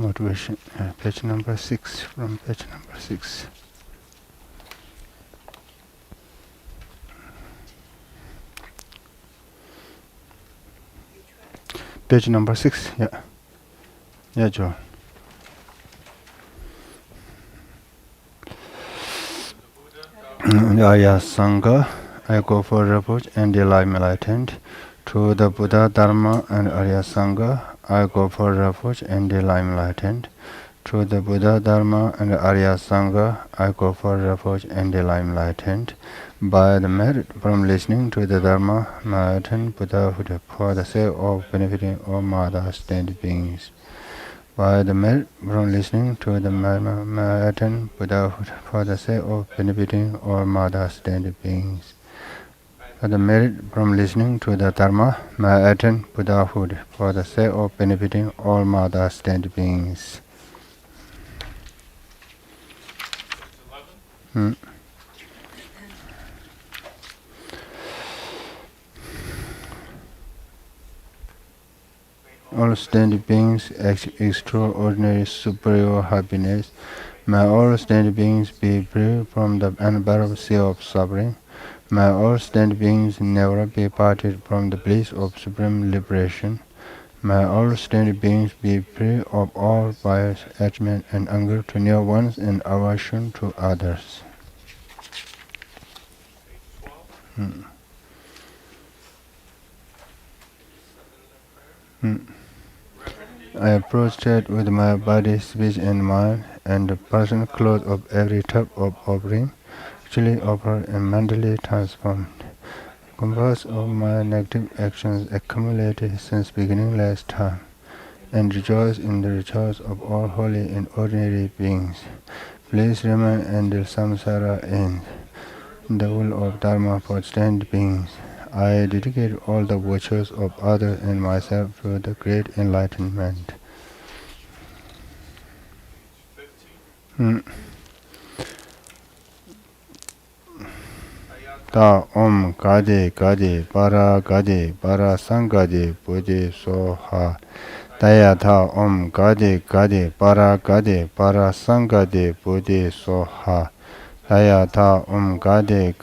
motivation, page number 6, from page number 6. Page number 6, yeah, John. Arya Sangha, I go for refuge and I'm enlightened. To the Buddha, Dharma, and Arya Sangha, I go for refuge and I'm enlightened. To the Buddha, Dharma, and Arya Sangha, I go for refuge and I'm enlightened. By the merit from listening to the Dharma, I attain Buddhahood for the sake of benefiting all Mada sentient beings. By the merit from listening to the Dharma, I attain Buddhahood for the sake of benefiting all Mada sentient beings. By the merit from listening to the Dharma, I attain Buddhahood for the sake of benefiting all Mada sentient beings. All sentient beings extraordinary superior happiness. May all sentient beings be free from the unbearable sea of suffering. May all sentient beings never be parted from the bliss of supreme liberation. May all sentient beings be free of all bias, attachment, and anger to near ones and aversion to others. I approach it with my body, speech, and mind, and the personal clothes of every type of offering, actually offered and mentally transformed. Composed of my negative actions accumulated since beginning last time, and rejoice in the rejoice of all holy and ordinary beings. Please remain until samsara ends, the will of Dharma for sentient beings. I dedicate all the virtues of others and myself to the great enlightenment. Ta om gade para sangade puji soha. Taya ta om gade para sangade puji soha. Taya ta om gade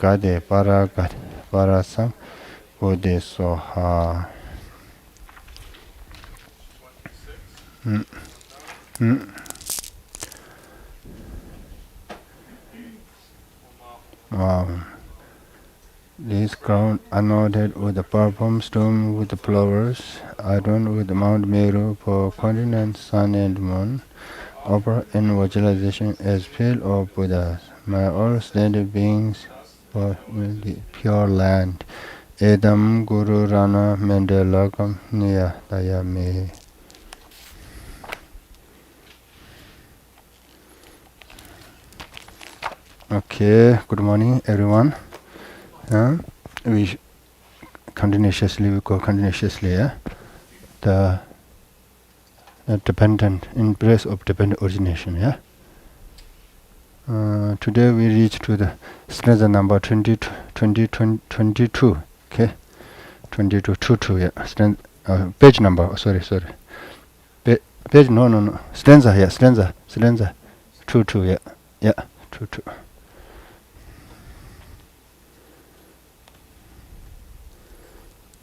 para sang puji soha. Wow. This crown anointed with the purple stone with the flowers, adorned with the Mount Meru for continent, sun and moon, offer in visualization as field of Buddhas. May all sentient beings for the pure land. Edam Guru Rana Mendelakam Niya Dayame. Okay, good morning everyone. We continuously, the dependent, in place of dependent origination, today we reach to the stanza number 22, okay? 22, page number, sorry. Page, no, stanza, 22, 22.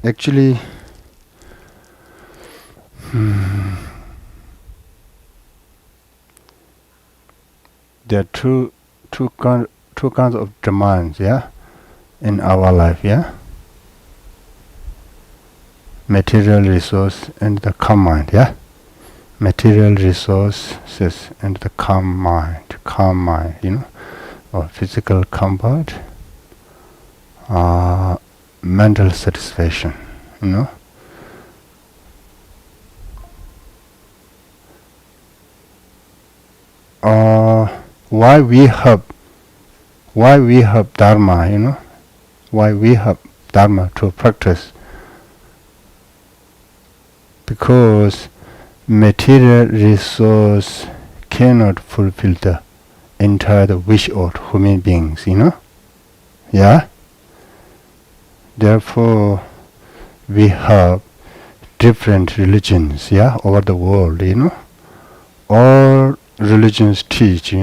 Actually, there are two kinds of demands, in our life, material resource and the calm mind, material resources and the calm mind, or physical comfort, mental satisfaction, why we have Dharma, why we have Dharma to practice, because material resource cannot fulfill the entire wish of human beings, Therefore, we have different religions, over the world, all religions teach,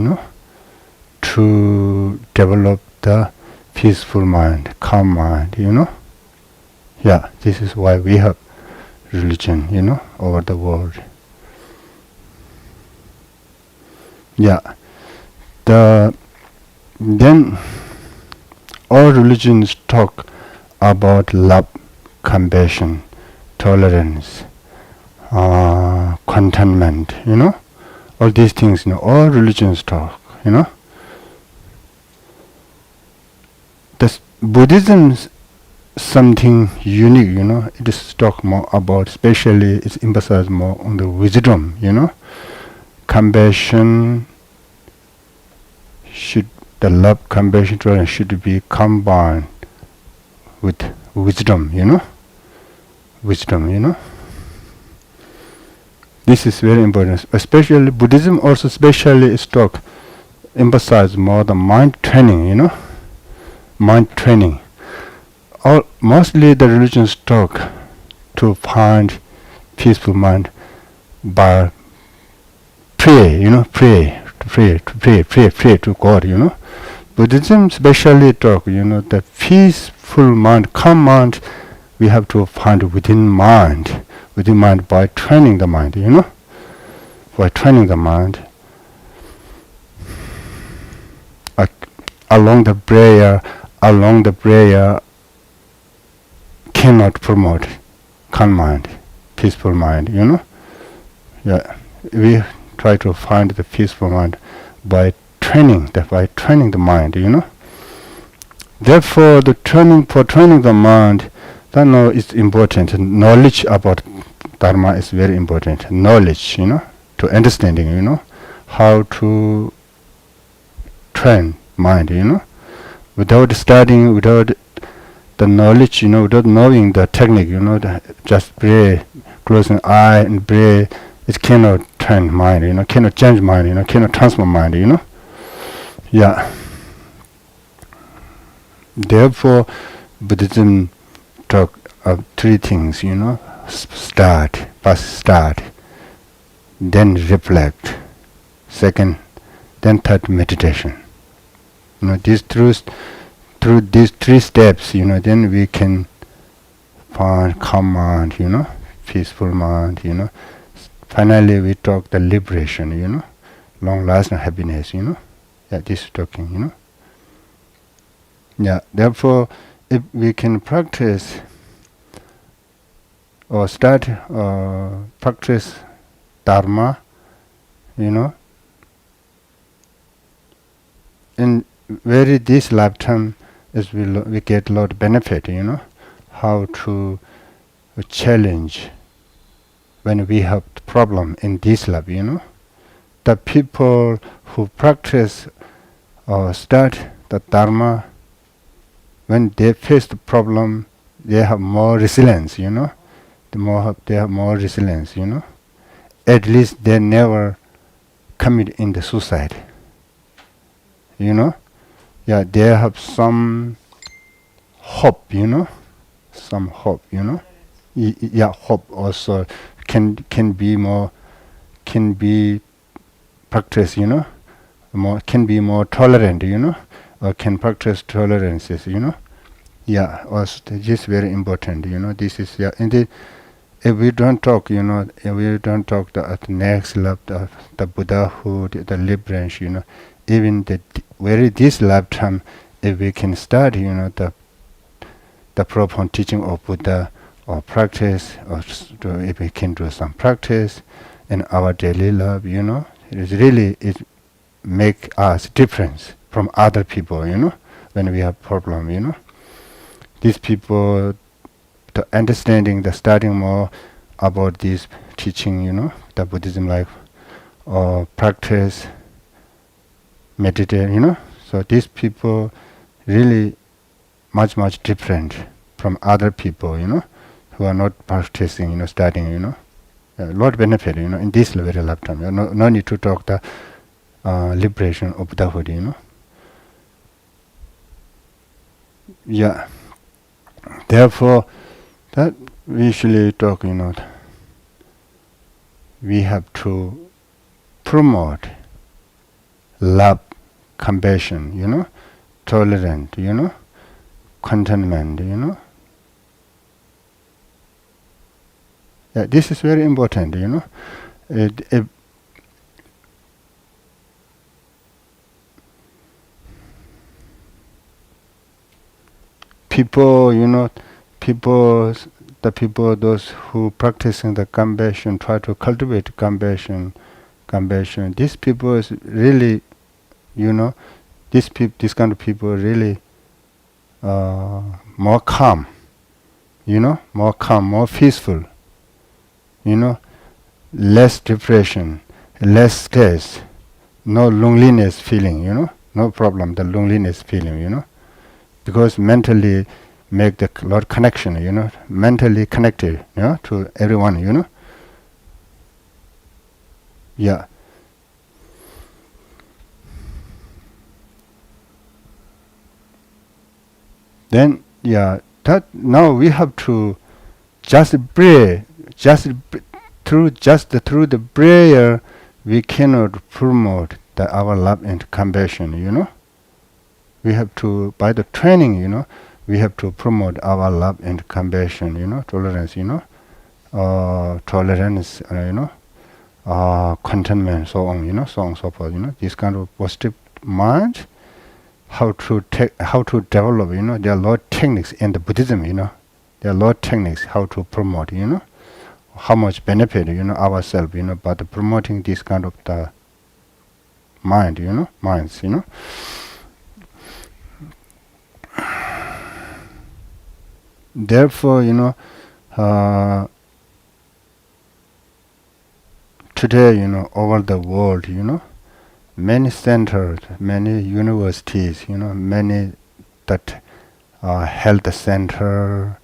to develop the peaceful mind, calm mind, Yeah, this is why we have religion, over the world. Yeah, then all religions talk about love, compassion, tolerance, contentment, all these things, all religions talk, This Buddhism something unique, it is talk more about, especially it's emphasized more on the wisdom, compassion the love, compassion, tolerance should be combined with wisdom, wisdom, This is very important, especially Buddhism also especially is talk, emphasize more the mind training, mind training. Mostly the religions talk to find peaceful mind by pray, pray to God, Buddhism especially talk, the peaceful mind, calm mind, we have to find within mind by training the mind, by training the mind. Along the prayer cannot promote calm mind, peaceful mind, Yeah, we try to find the peaceful mind by training the mind, Therefore, for training the mind, that is important. Knowledge about Dharma is very important. Knowledge, to understanding, how to train mind, Without studying, without the knowledge, without knowing the technique, just pray, close an eye and pray, it cannot train mind, cannot change mind, cannot transform mind, Yeah. Therefore, Buddhism talk of three things, first start, then reflect, second, then third meditation. Through these three steps, then we can find calm mind, peaceful mind, Finally, we talk the liberation, long-lasting happiness, Yeah, this is talking, Yeah, therefore, if we can practice or start practice Dharma, in this lifetime, we get a lot of benefit, how to challenge when we have problem in this life, The people who practice or start the Dharma, when they face the problem, they have more resilience, they have more resilience, At least they never commit in the suicide, Yeah, they have some hope, some hope, Yeah, hope also can be practiced, can be more tolerant, or can practice tolerances, Yeah, also this is very important, This is if we don't talk, if we don't talk at the next level, the Buddhahood, the liberation, even this lifetime, if we can start, the profound teaching of Buddha, or practice, or if we can do some practice in our daily life, it make us difference from other people, when we have problem, These people, the understanding, the studying more about this teaching, the Buddhism life, or practice, meditate, So these people really much different from other people, who are not practicing, studying, a lot benefit, in this very lifetime. No need to talk the liberation of Buddhahood, Yeah. Therefore, that we usually talk, we have to promote love, compassion, tolerant, contentment, Yeah, this is very important, It, people, the people, those who practicing the compassion, try to cultivate compassion. These people is really, this kind of people really more calm, more peaceful, less depression, less stress, no loneliness feeling, no problem, the loneliness feeling, because mentally make the lot connection, mentally connected, to everyone, Yeah. Then, that now we have to just pray, through the prayer, we cannot promote our love and compassion, We have to, by the training, we have to promote our love and compassion, tolerance, tolerance, contentment, so on, so on and so forth, this kind of positive mind, how to develop, there are a lot of techniques in the Buddhism, there are a lot of techniques how to promote, how much benefit, ourselves, by the promoting this kind of the minds, Therefore, today, over the world, many centers, many universities, many that health center,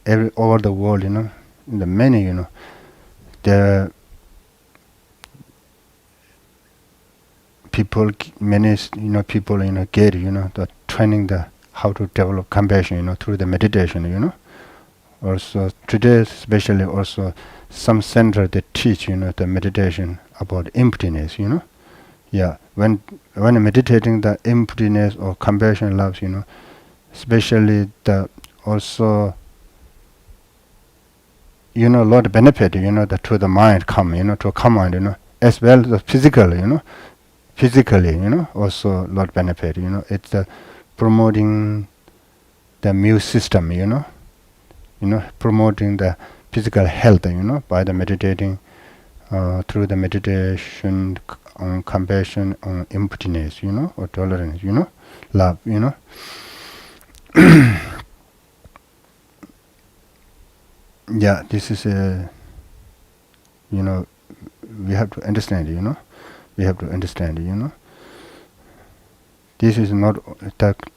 every over the world, in the many, the people, many, people, get, the training, the how to develop compassion, through the meditation, Also today, especially also some center they teach, the meditation about emptiness, Yeah, when meditating the emptiness or compassion loves, especially the also, a lot of benefit, the to the mind come, to come mind, as well as the physical, physically, also a lot of benefit, it's promoting the immune system, promoting the physical health, by the meditating, through the meditation on compassion, on emptiness, or tolerance, love, Yeah, this is a, we have to understand, we have to understand, This is not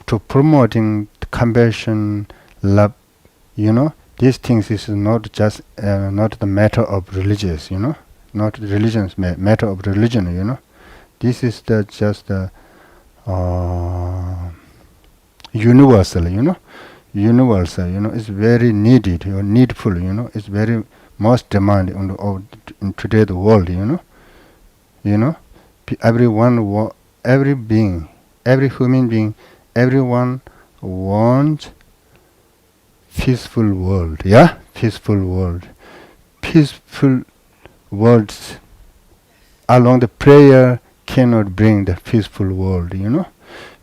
to promoting compassion, love, these things is not just not the matter of religious, not religion's matter of religion, This is the just the universal, universal, it's very needed or needful, it's very most demand in today's world, everyone, every being, every human being, everyone wants peaceful world, peaceful world. Peaceful words along the prayer cannot bring the peaceful world,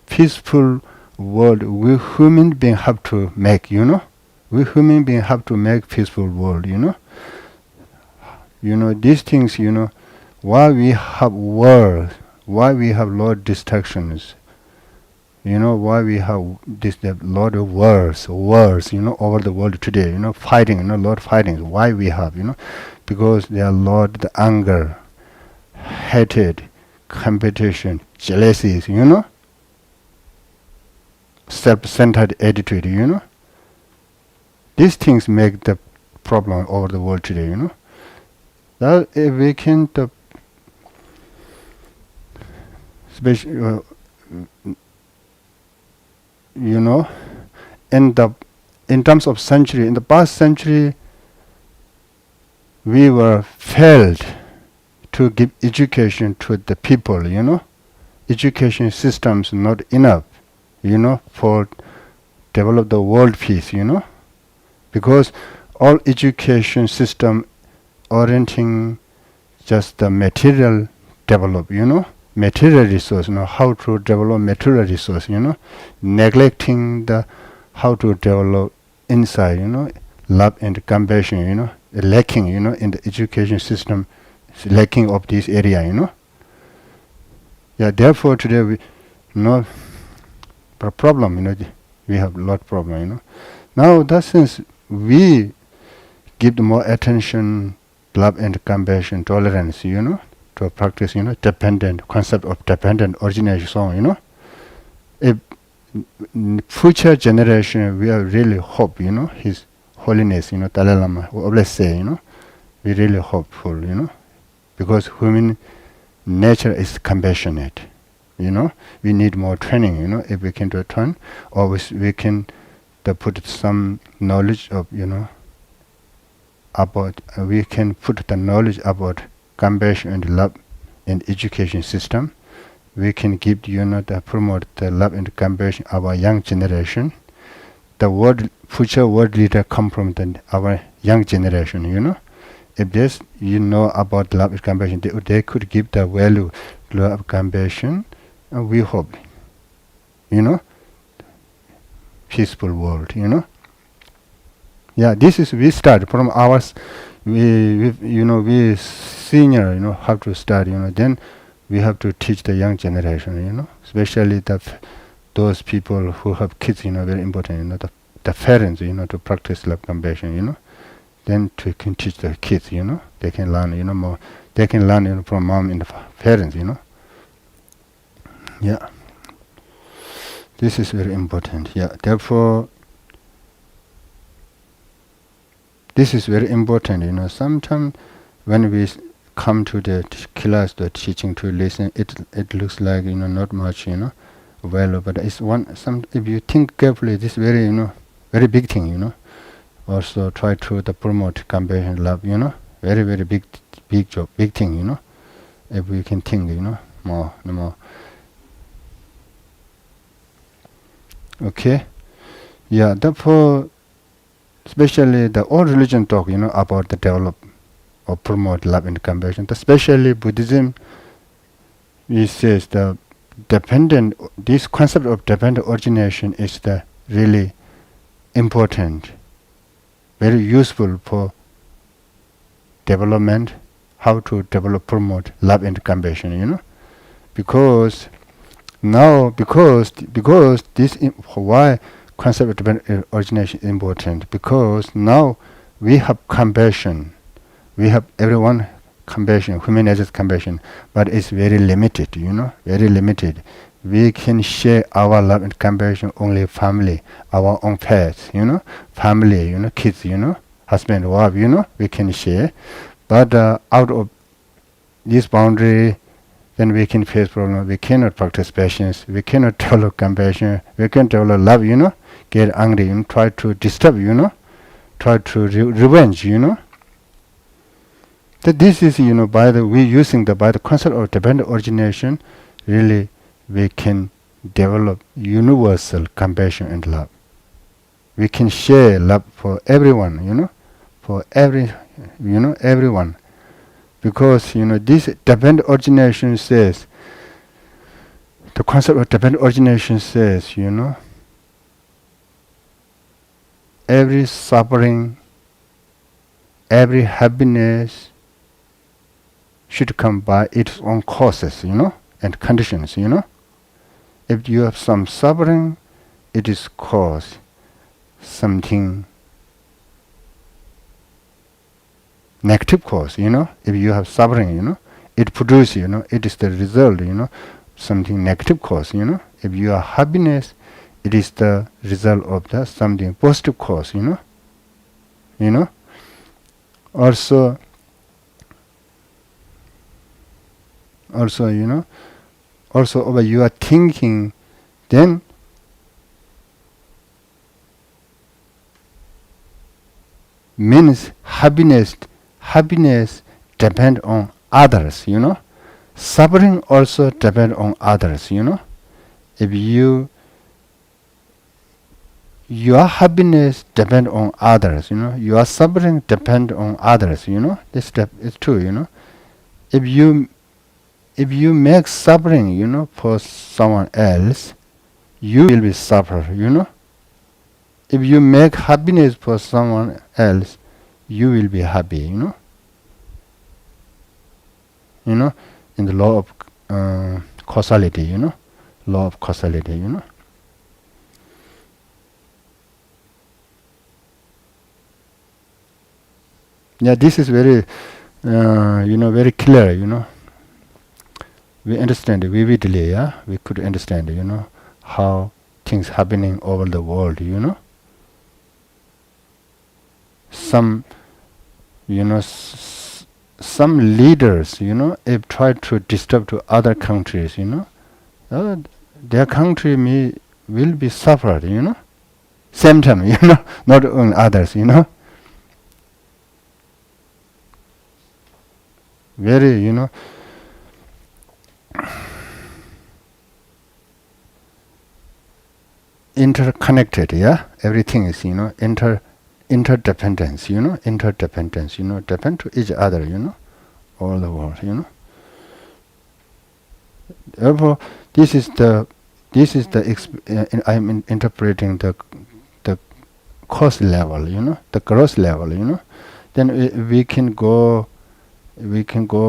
Peaceful world we human being have to make, We human being have to make peaceful world, These things, why we have wars, why we have lot of distractions, why we have this a lot of wars, over the world today, fighting, a lot of fighting. Why we have, because there are a lot of the anger, hatred, competition, jealousies, self-centered attitude, These things make the problem over the world today, That if we can, especially, in terms of century, in the past century, we were failed to give education to the people, Education systems not enough, for develop the world peace, because all education system orienting just the material develop, material resource, how to develop material resource, neglecting the how to develop inside, love and compassion, lacking, in the education system, lacking of this area, Yeah, therefore today we no problem, we have a lot of problem, Now that since we give more attention, love and compassion, tolerance, to practice, dependent concept of dependent origination, so, if future generation we are really hope, His Holiness, Dalai Lama always say, we really hopeful, because human nature is compassionate, we need more training, if we can return, or we can put some knowledge of, about we can put the knowledge about compassion and love in education system. We can give, the promote the love and compassion of our young generation. The future world leader come from our young generation, If this, about love and compassion, they could give the value, love and compassion, we hope, peaceful world, Yeah, this is, we start from ours, we senior, have to start, then we have to teach the young generation, especially those people who have kids, very important, the parents, to practice love compassion, then can teach the kids, they can learn, more, they can learn, from mom and the parents, Yeah, this is very important. Yeah, therefore, this is very important. Sometimes when we come to the class, the teaching to listen, it looks like not much value, but it's if you think carefully, this very very big thing. Also try to promote compassion, love. Very very big job, big thing. If we can think, more. Okay, yeah. Therefore, especially the old religion talk, about the develop or promote love and compassion. Especially Buddhism, it says this concept of dependent origination is the really important, very useful for development, how to develop, promote love and compassion, because this why concept of dependent origination is important, because now we have compassion, we have everyone compassion, human nature's compassion, but it's very limited, very limited. We can share our love and compassion only family, our own pets, family, kids, husband, wife, we can share, but out of this boundary, then we can face problem. We cannot practice patience. We cannot develop compassion. We can develop love, get angry, try to disturb, try to revenge, That this is, by the concept of dependent origination, really we can develop universal compassion and love. We can share love for everyone, for everyone. Because, this dependent origination says, the concept of dependent origination says, every suffering, every happiness should come by its own causes, and conditions, If you have some suffering, it is caused something negative cause, if you have suffering, it produces, it is the result, something negative cause, if you have happiness, it is the result of the something positive cause, also over you are thinking, then means happiness happiness depend on others, suffering also depend on others, if your happiness depend on others, your suffering depend on others, this step is true, if you make suffering, for someone else, you will be suffer, if you make happiness for someone else, you will be happy, in the law of causality, law of causality, Yeah, this is very, very clear, we understand vividly, yeah, we could understand, how things happening over the world, some, some leaders, if try to disturb to other countries, their country will be suffered, same time, not on others, very, interconnected, yeah, everything is, interdependence, interdependence, depend to each other, all the world, Therefore, this is the I'm interpreting the cost level, the gross level, then we can go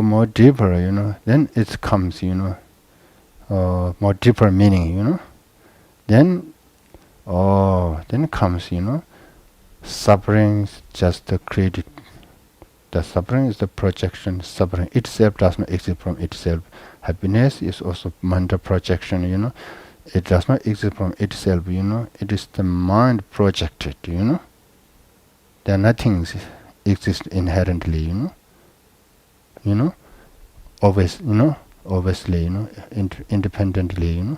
more deeper, then it comes, more deeper meaning, then comes, suffering just the credit. The suffering is the projection. Suffering itself does not exist from itself. Happiness is also mental projection, It does not exist from itself, It is the mind projected, There are nothing exist inherently, Always, obviously, independently,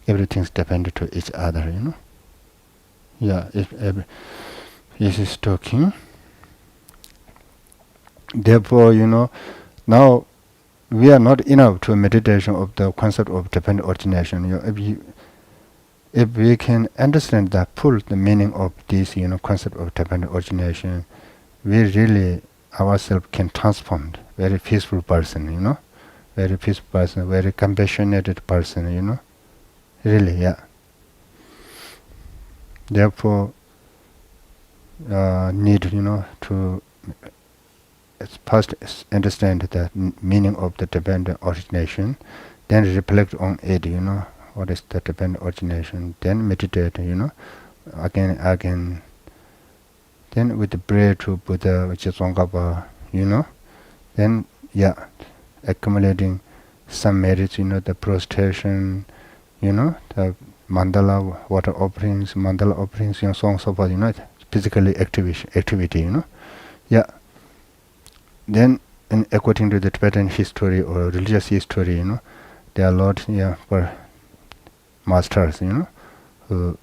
everything's dependent to each other, Yeah, if this is talking. Therefore, now we are not enough to meditation of the concept of dependent origination. If we can understand the full the meaning of this, concept of dependent origination, we really ourselves can transform very peaceful person, very peaceful person, very compassionate person, really, yeah. Therefore, need, to first understand the meaning of the dependent origination, then reflect on it, what is the dependent origination, then meditate, again, then with the prayer to Buddha, which is Tsongkhapa, then, yeah, accumulating some merits, the prostration, the mandala water offerings, so on and so forth, physically activity, yeah. Then, according to the Tibetan history or religious history, there are a lot, for masters, who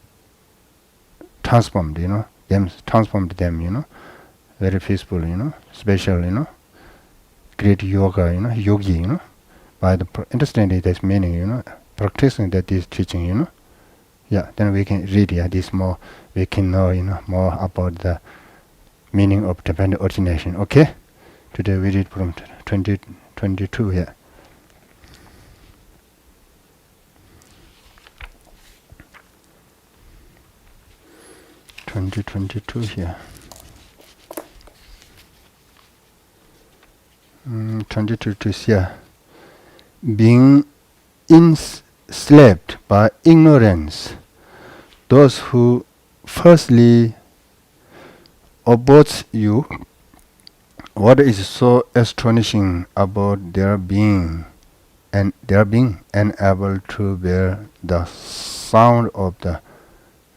transformed, transformed them, very peaceful, special, great yoga, yogi, by the understanding this meaning, practicing that is teaching, yeah, then we can read, this more, we can know, more about the meaning of dependent origination, okay? Today we read from 2022 here. Here. 22 here. Being enslaved by ignorance, those who firstly oppose you, what is so astonishing about their being unable to bear the sound of the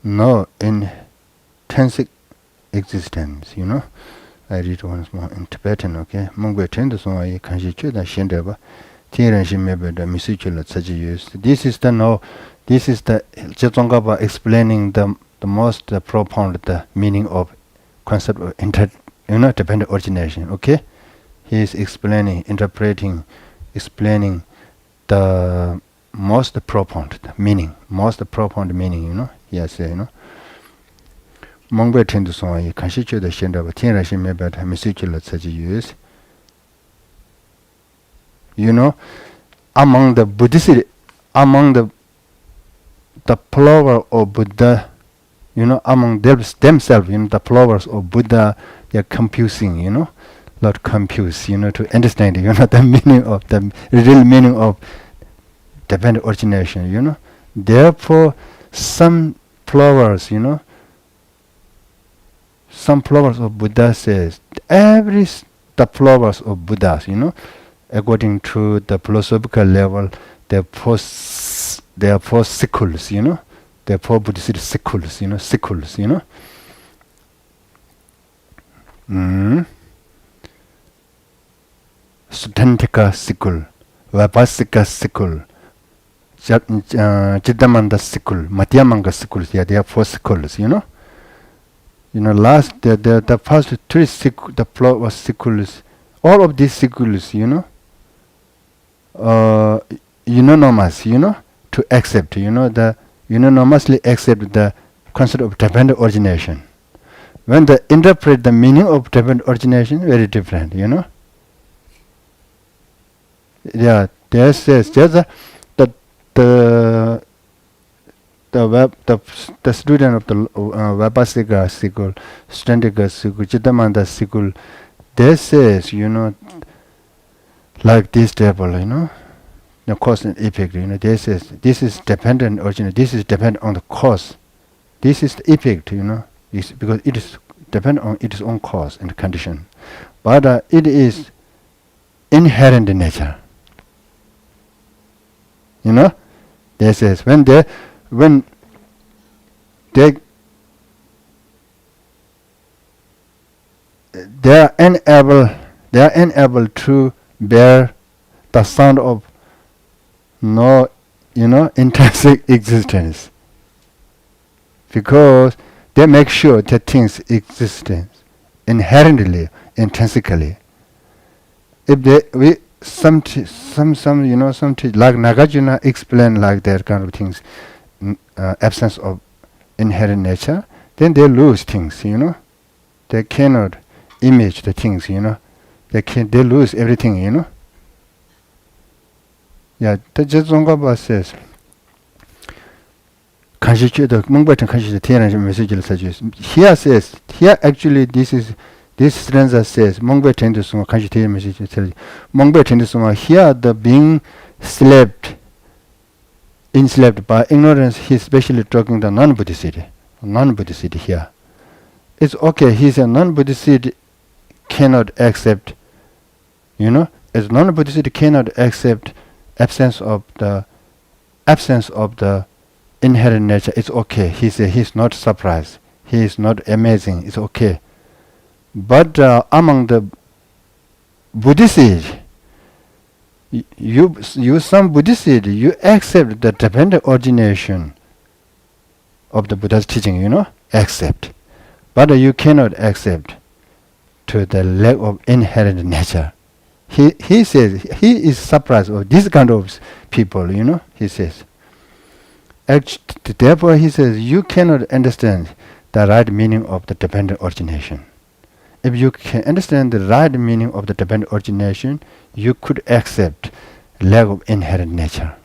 no intrinsic existence, I read once more in Tibetan, okay? Mungwe tendo so I kanji chuda shendeba. Tiran shimebe the misuchula tsaji use. This is the Jetsongaba explaining the most profound the meaning of concept of dependent origination, okay? he is explaining, interpreting, explaining the most profound meaning, yes, Mongbe tend to song, you can see the shin of a tin she may bet hemicycular such use. Among the Buddhist, among the follower of Buddha, among themselves, the followers of Buddha, they are confusing, not confuse, to understand, the meaning of the real meaning of dependent origination, Therefore, some followers, some followers of Buddha says the followers of Buddhas, according to the philosophical level, they are four sickles, they are four Buddhist sickles, Sutantika sickle, Vapasika sickle, Chiddamanda sickle, Madhyamanga sickles, they are four sickles, last the first three the floor was sickles. All of these sickles, unanimous, to accept, the unanimously accept the concept of dependent origination. When they interpret the meaning of dependent origination, very different, Yeah, there says the student of the Vapasika sickle, Standika sickle, Chiddamanda sickle, they says, like this table, the cause and effect, they says this is dependent origination, this is dependent on the cause. This is the effect, because it is dependent on its own cause and condition. But it is inherent in nature. They says when they are unable to bear the sound of no intrinsic existence, because they make sure that things exist inherently, intrinsically. If some like Nagarjuna explain like that kind of things, absence of inherent nature, then they lose things, they cannot image the things, they lose everything, Yeah, the Jezongaba says, here says, here actually this stanza says, Mongbe Tendu Sunga Kanjite message Mongbe Tendu Sunga, here the being enslaved by ignorance, he's especially talking the non-Buddhist here. It's okay, he's a non-Buddhist cannot accept, as non-Buddhist cannot accept absence of the inherent nature. It's okay. He's not surprised. He is not amazing. It's okay. But among the Buddhists, some Buddhists, you accept the dependent origination of the Buddha's teaching, accept. But you cannot accept to the lack of inherent nature. He says he is surprised of this kind of people, he says. Therefore, he says you cannot understand the right meaning of the dependent origination. If you can understand the right meaning of the dependent origination, you could accept lack of inherent nature.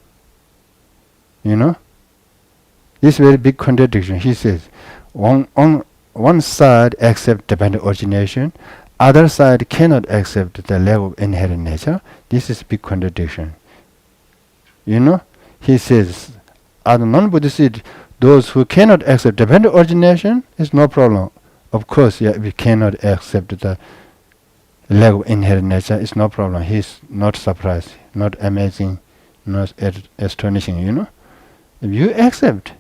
This very big contradiction. He says, on one side accept dependent origination, other side cannot accept the lack of inherent nature. This is big contradiction. He says, other non-Buddhist, those who cannot accept dependent origination, is no problem. Of course, we cannot accept the lack of inherent nature, it's no problem. He's not surprised, not amazing, not astonishing, If you accept,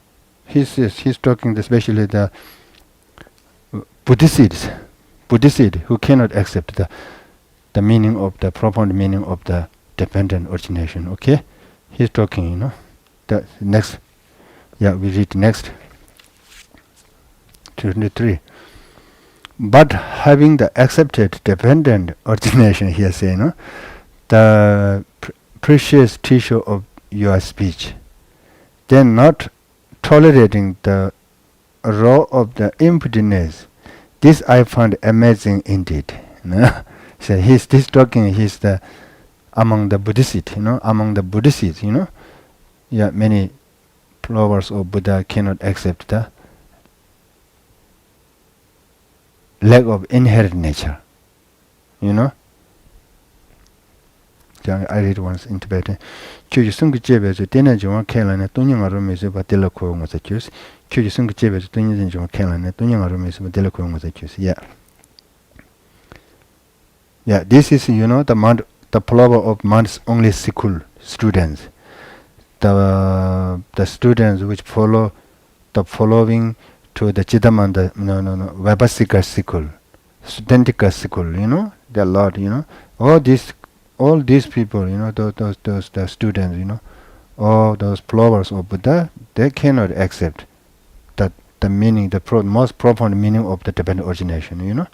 he's talking especially the Buddhists who cannot accept the meaning of the profound meaning of the dependent origination. Okay, he's talking. The next, we read next. 23. but having the accepted dependent origination here say, no, the precious tissue of your speech, then not tolerating the raw of the emptiness. This I found amazing indeed. No? So he's this talking. He's the among the Buddhists, among the Buddhists, yeah, many followers of Buddha cannot accept the lack of inherent nature. I read once in Tibetan. Chuji sung jebe zu tena jwa kela ne tunya ngaro me zu ba dela ko ngo za chus. Chuji sung jebe zu tunya jwa kela ne tunya ngaro me zu ba dela ko ngo za chus. Yeah, this is the follower of Mount's only school students. The students which follow the following to the Chidamanda Vabhasika school, Studentika school, there are a lot, all these people, those the students, all those followers of Buddha, they cannot accept that the meaning, the most profound meaning of the dependent origination,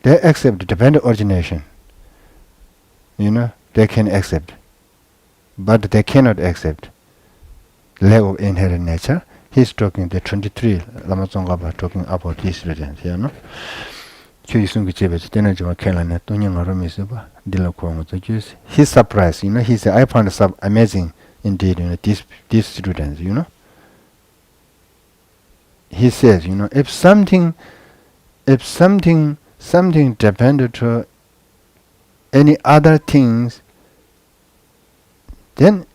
They accept the dependent origination, they can accept, but they cannot accept lack of inherent nature. He's talking the 23 Lama Tsongkhapa talking about these students, He's surprised, he said, I found it amazing indeed, these students, He says, if something depended to any other things, then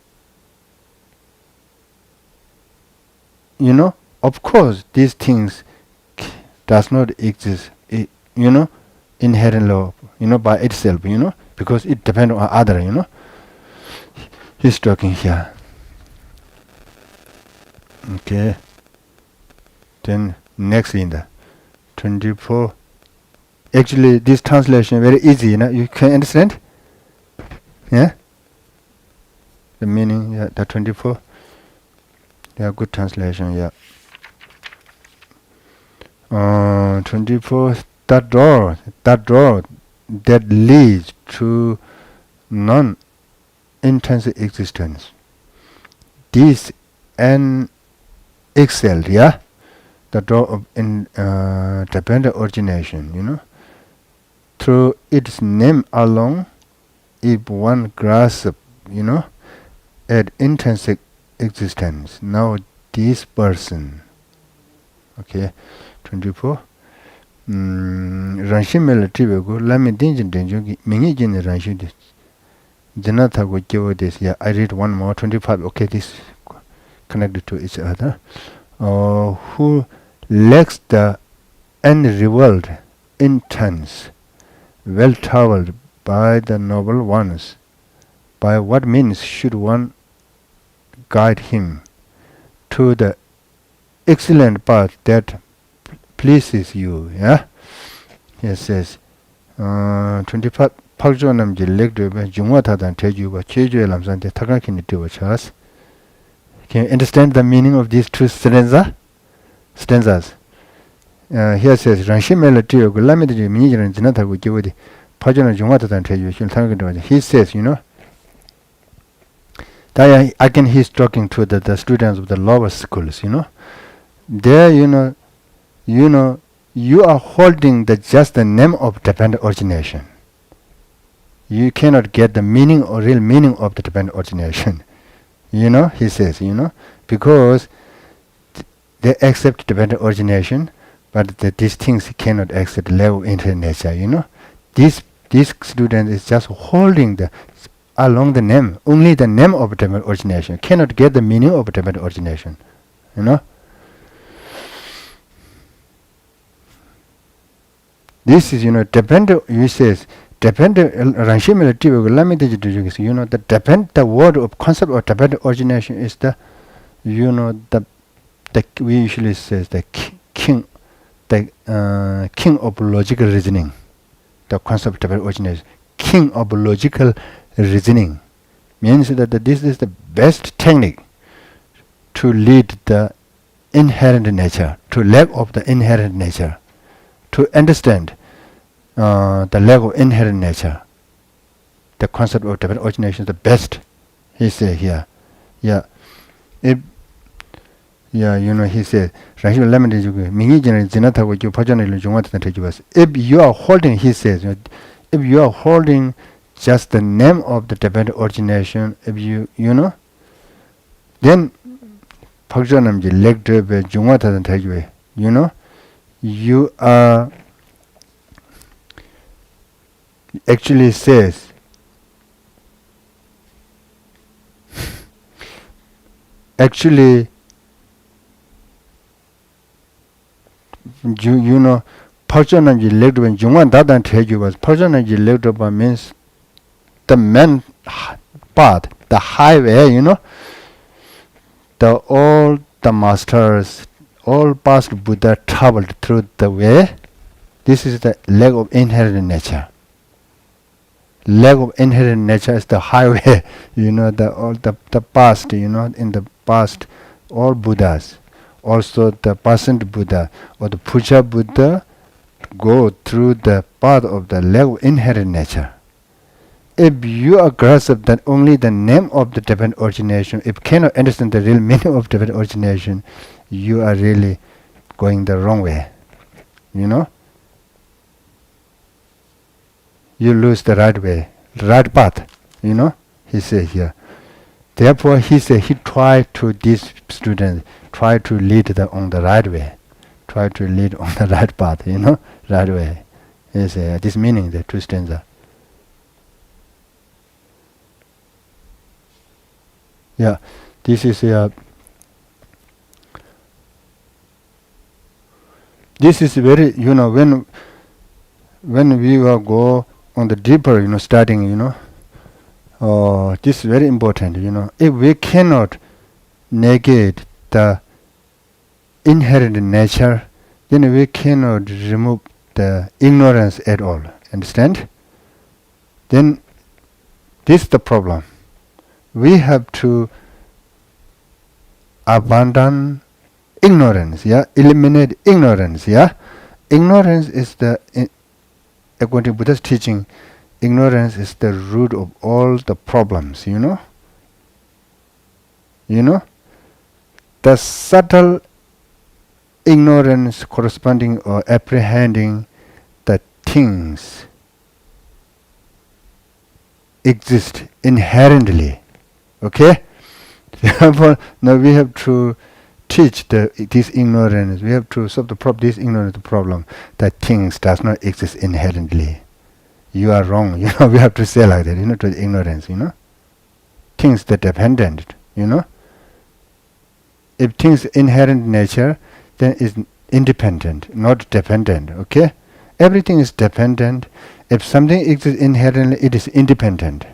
of course these things does not exist, inherent law, by itself, because it depends on other, He's talking here. Okay. Then next in the 24. Actually, this translation very easy, you can understand? Yeah? The meaning, the 24. Yeah, good translation, 24, that door that leads to non-intense existence. This and excel, the door of dependent origination, through its name alone, if one grasps, at intrinsic existence. Now this person, okay, 24. Ranshi melatibe go lami dinjin denjogi mingi jin ranshi dis. Janata go give this. Yeah, I read one more 25. Okay, this connected to each other. Who lacks the unrevealed intents, well travelled by the noble ones. By what means should one guide him to the excellent path that pleases you? He says 25 Pakjo Namgyal lecture by Jungwa Tadan Teju by Cheju Lamsante Takakini Tiwachas. Can you understand the meaning of these two stanzas? Here says Ranshi Melatiyo Gulamidi Minijan Janata Gudi Pajana Jungwa Tadan Teju. He says, that again he's talking to the students of the lower schools, There, you are holding just the name of dependent origination. You cannot get the meaning or real meaning of the dependent origination. He says, because they accept dependent origination, but these things cannot accept level into nature, This student is just holding along the name, only the name of dependent origination, cannot get the meaning of dependent origination, This is, dependent, he says, dependent, the word of concept of dependent origination is the we usually says the king of logical reasoning. The concept of dependent origination, king of logical reasoning, means that this is the best technique to lead the inherent nature, to lack of the inherent nature, to understand the lack of inherent nature, the concept of dependent origination is the best, he said here. Yeah. If he said, if you are holding, he says, if you are holding just the name of the dependent origination, if then you are actually says actually Pajananji leg when Jungan Dadan tell you was Pajananji leg means the main path, the highway, all the masters, all past Buddha traveled through the way. This is the leg of inherent nature. Leg of inherent nature is the highway, the past, in the past, all Buddhas, also the present Buddha or the Puja Buddha go through the path of the leg of inherent nature. If you are grasp that only the name of the dependent origination, if you cannot understand the real meaning of dependent origination, you are really going the wrong way. You lose the right way, right path, he said here. Therefore, he said he tried to these students, try to lead on the right way, try to lead on the right path, right way. He said this meaning, the two stanza. Yeah, this is very, when we will go on the deeper, studying, this is very important, if we cannot negate the inherent nature, then we cannot remove the ignorance at all. Understand? Then this is the problem. We have to abandon ignorance, eliminate ignorance, Ignorance is according to Buddha's teaching, ignorance is the root of all the problems, The subtle ignorance corresponding or apprehending the things exist inherently. Okay? Therefore, now we have to teach this ignorance. We have to solve this ignorance problem that things does not exist inherently. You are wrong. We have to say like that. To the ignorance. Things that dependent. If things inherent nature, then is independent, not dependent. Okay? Everything is dependent. If something exists inherently, it is independent.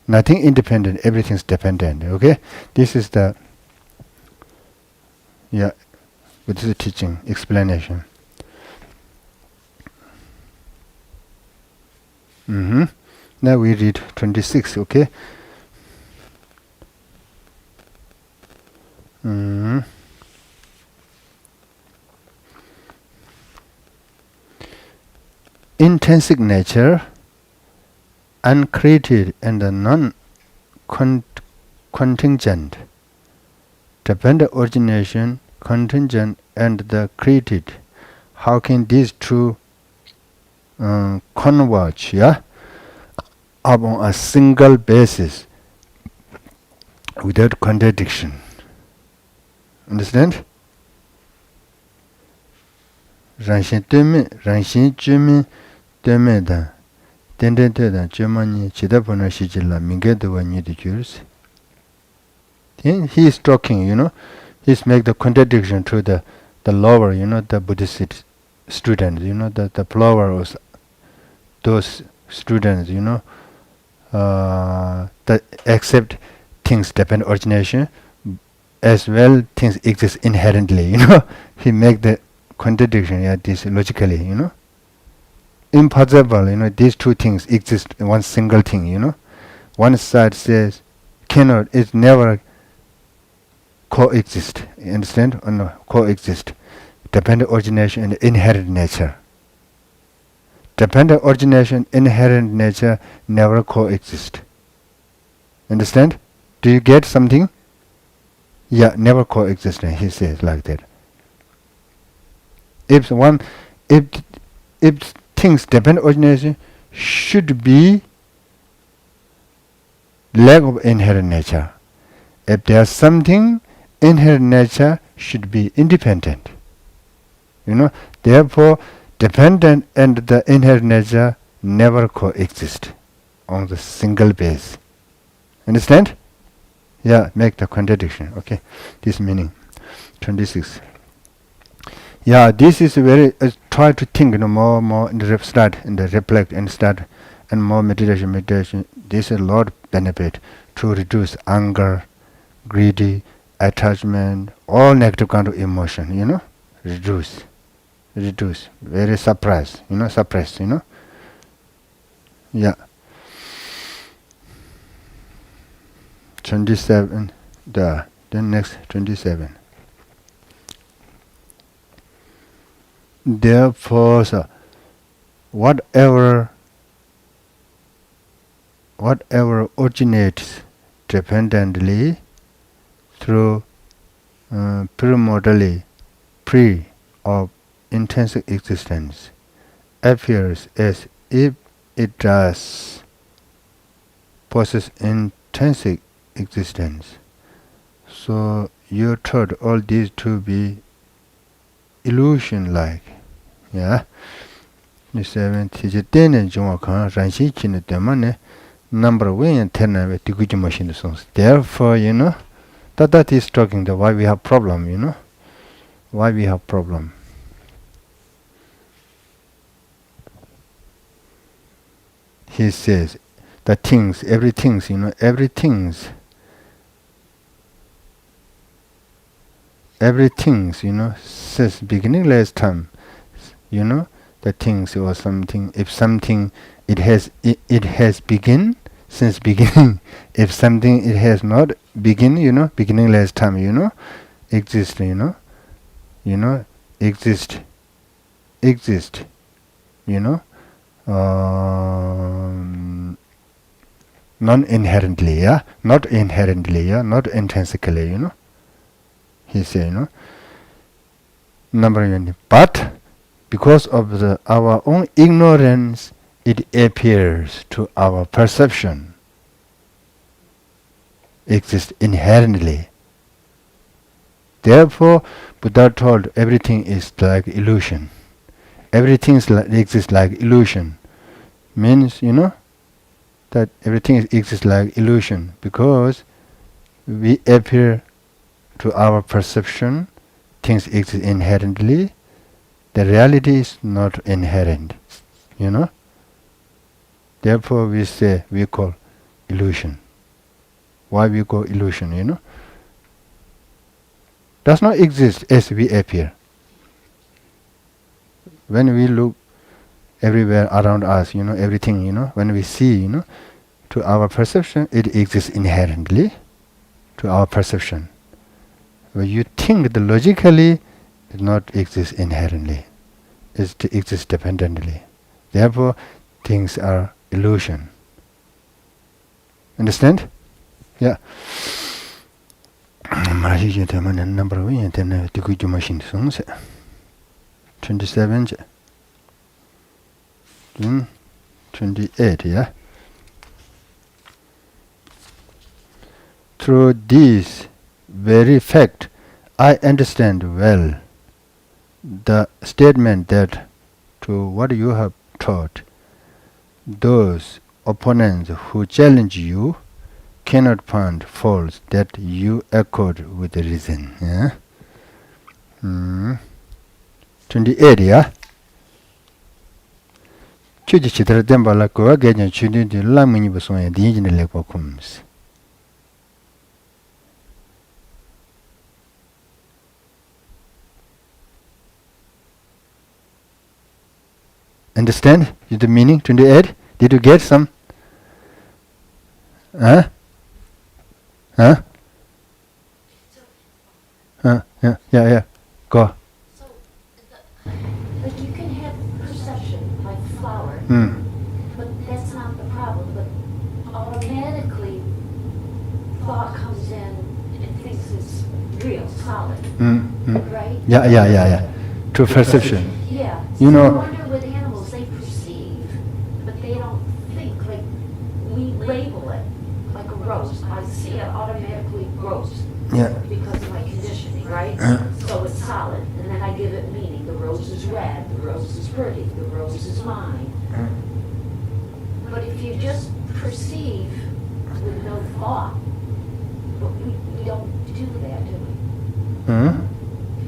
Nothing independent, everything is dependent. Okay? This is the with the teaching explanation. Now we read 26. Okay? Intrinsic nature, uncreated and non-contingent, dependent origination, contingent and the created. How can these two converge, upon a single basis without contradiction? Understand? Rangshin Jumi Demeda Dendeda Germany Chidapona Shijila Mingedo and Yudicures. He is talking, he's make the contradiction to the lower, the Buddhist students, the lower of those students, that accept things depend origination as well things exist inherently, he make the contradiction, this logically, impossible, these two things exist in one single thing, one side says cannot, it never coexist, you understand? Or no, coexist, dependent origination and inherent nature. dependent origination, inherent nature never coexist. Understand? Do you get something? Yeah, never coexist. He says like that. If if things dependent origination should be lack of inherent nature. If there's something, inherent nature should be independent. Therefore, dependent and the inherent nature never coexist on the single base. Understand? Yeah, make the contradiction. Okay, this meaning. 26. Yeah, this is very. Try to think, more in the reflect and start, and more meditation. This is a lot of benefit to reduce anger, greedy, attachment, all negative kind of emotion. Reduce. Very suppressed. Suppressed. Yeah. 27. Then next 27. Therefore, whatever originates dependently through primordially pre of intrinsic existence appears as if it does possess intrinsic existence. So you thought all these to be illusion-like. Yeah. 7 teacher ten jong kan ranshi chin demane number when ten tiguji machine songs. Therefore, that is talking the why we have problem, why we have problem. He says the things, everything, says beginning last time, the things or something. If something it has begin since beginning. If something it has not begin, beginning last time, exist, exist, non-inherently, not inherently, not intrinsically, he say, number one. But because of our own ignorance, it appears to our perception exists inherently. Therefore, Buddha told everything is like illusion. Everything exists like illusion. Means, that everything exists like illusion because we appear to our perception, things exist inherently. The reality is not inherent, Therefore, we call illusion. Why we call illusion, Does not exist as we appear. When we look everywhere around us, everything, when we see, to our perception, it exists inherently to our perception. When you think that logically, it not exist inherently. It exists dependently. Therefore, things are illusion. Understand? Yeah. Number 27. 28, yeah. Through this very fact, I understand well the statement that to what you have taught, those opponents who challenge you cannot find faults that you accord with reason. Yeah? 28, yeah. Chuji chitra dembala kowa gajan chudi di lamini basonga dijine lekwa kums. Understand the meaning? 28. Did you get some? Yeah. Go. So, like you can have perception, like flower. thought comes in and thinks it's real, solid, right? Yeah. To perception. Yeah. You So know- I wonder with animals, they perceive, but they don't think. Like, we label it like a rose. I see it automatically rose. Yeah. Because of my conditioning, right? So it's solid, and then I give it meaning. The rose is red, the rose is pretty, the rose is mine. But if you just perceive with no thought, but we don't do that, do we?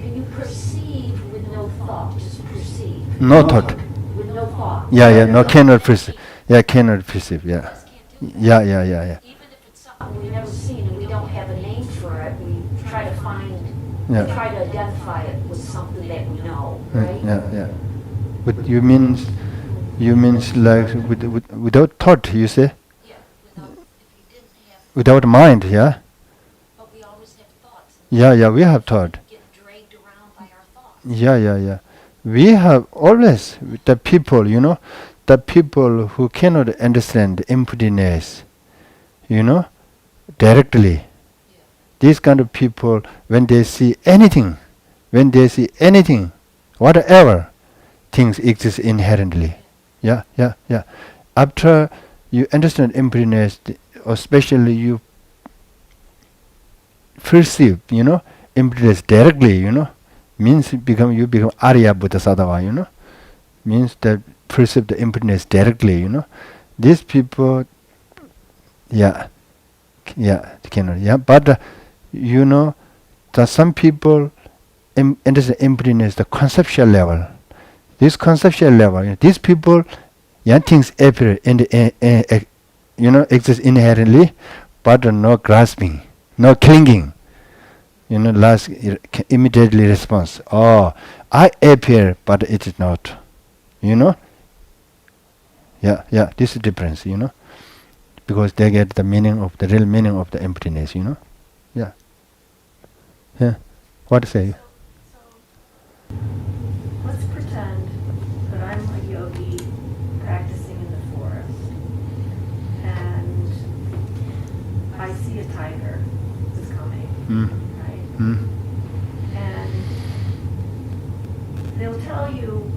Can you perceive with no thought, just perceive? No thought. With no thought. Yeah. No, cannot perceive. Yeah, cannot perceive. Yeah. Yeah. Even if it's something we've never seen and we don't have a name for it, we try to find, Yeah. we try to identify it with something that we know, right? Yeah. But you means like without thought, you say? Yeah, without, if you didn't have, Without mind, yeah? but we always have thoughts. Yeah, we have thought. Get dragged around by our thoughts. Yeah. We have always, the people, the people who cannot understand emptiness, directly. These kind of people, when they see anything, whatever, things exist inherently. Yeah. After you understand emptiness, especially you perceive, emptiness directly, means you become Arya Bodhisattva, means that perceive the emptiness directly, These people, cannot, but that some people understand emptiness, the conceptual level. This conceptual level, these people, things appear in the, exist inherently, but no grasping, no clinging. Last immediately response. Oh, I appear, but it is not. Yeah. This is difference. Because they get the real meaning of the emptiness. Yeah. What to say? So, let's pretend that I'm a yogi practicing in the forest, and I see a tiger is coming, right? And they'll tell you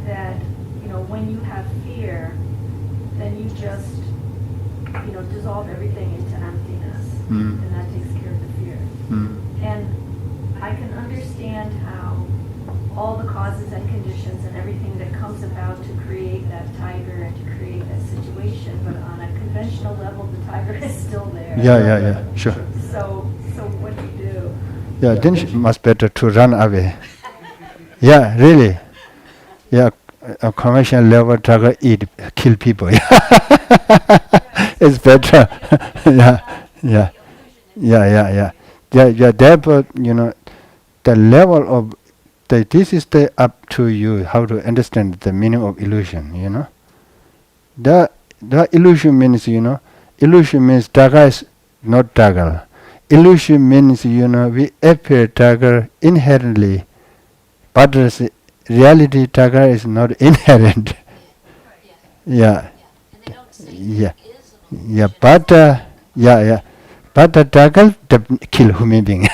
that, when you have fear, then you just, dissolve everything into emptiness, and that takes care of the fear. And I can understand how all the causes and conditions and everything that comes about to create that tiger and to create that situation, but on a conventional level, the tiger is still there. Yeah, sure. So what do you do? Yeah, then it's much better to run away. Yeah, really. Yeah, a conventional level tiger kill people. It's better. Yeah. Therefore, the level of this is up to you how to understand the meaning of illusion. The illusion means illusion means tiger is not tiger. Illusion means we appear tiger inherently, but the reality tiger is not inherent. Yeah. But the tiger kill human being.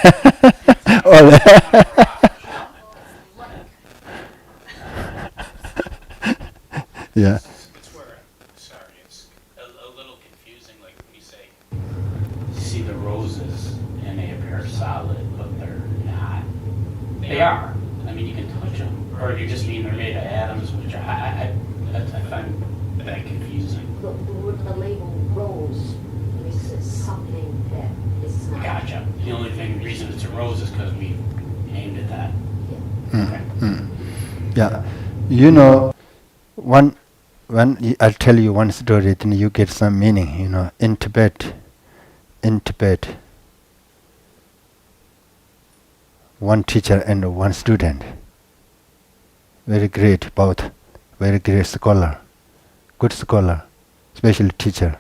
Yeah. It's where, sorry, it's a little confusing, like when you say, see the roses and they appear solid, but they're not. They are. I mean, you can touch them. Or you just mean they're made of atoms, which I find that confusing. The label rose makes it something that is not. Gotcha. The only reason it's a rose is because we aimed at that. Yeah. Yeah. When I'll tell you one story, then you get some meaning. In Tibet, one teacher and one student, very great, both very great scholar, good scholar, special teacher.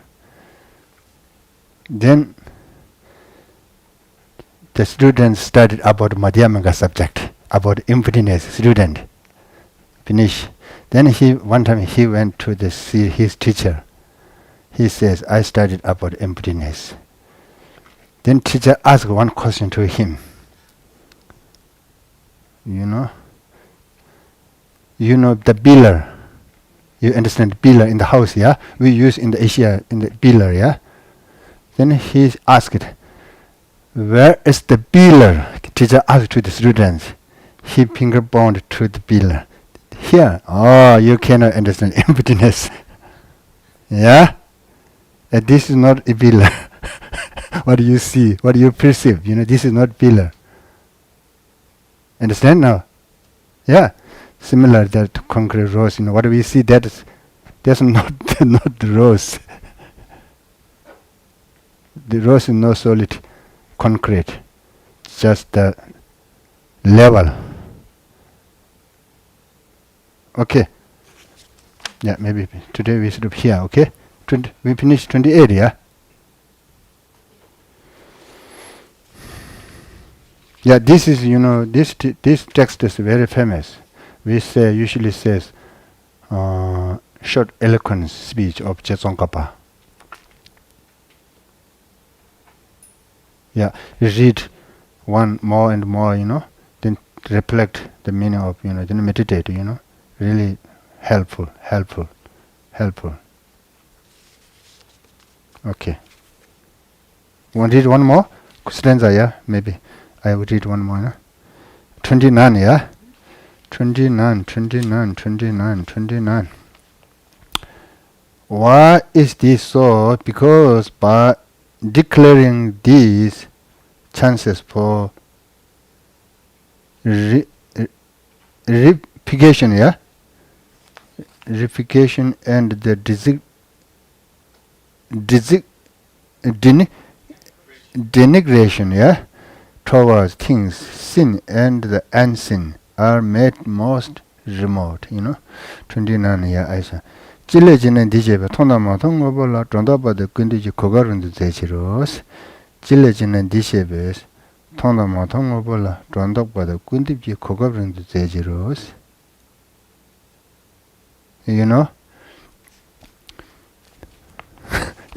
Then the student studied about Madhyamaka subject, about emptiness. Student finish. Then one time he went to see his teacher. He says, I studied about emptiness. Then teacher asked one question to him. You know the biller. You understand biller in the house, yeah? We use in the Asia in the biller, yeah? Then he asked, where is the biller? Teacher asked to the students. He finger pointed to the biller. Here. Oh, you cannot understand emptiness. Yeah? This is not a biller. What do you see? What do you perceive? This is not biller. Understand now? Yeah. Similar that to concrete rose. What we see that's not not the rose. The rose is no solid concrete. Just the level. Okay. Yeah, maybe today we stop here, okay? We finish 28, yeah? Yeah, this is, this text is very famous. We usually says short eloquent speech of Tsongkhapa. Yeah, read one more and more, then reflect the meaning of, then meditate, really helpful. Okay. Want to read one more stanza? Yeah, maybe I would read one more. Yeah? 29. Yeah. 29. Why is this so? Because by declaring these chances for reification, yeah, reification and the denigration, yeah, towards things sin and the unseen are made most remote. 29, yeah, Aisha. 찔레지는 디제베 통나마통 뭐볼라 정답받을 근디지 고가run도 되지로스 찔레지는 디제베 통나마통 뭐볼라 정답받을 근디지 고가run도 되지로스.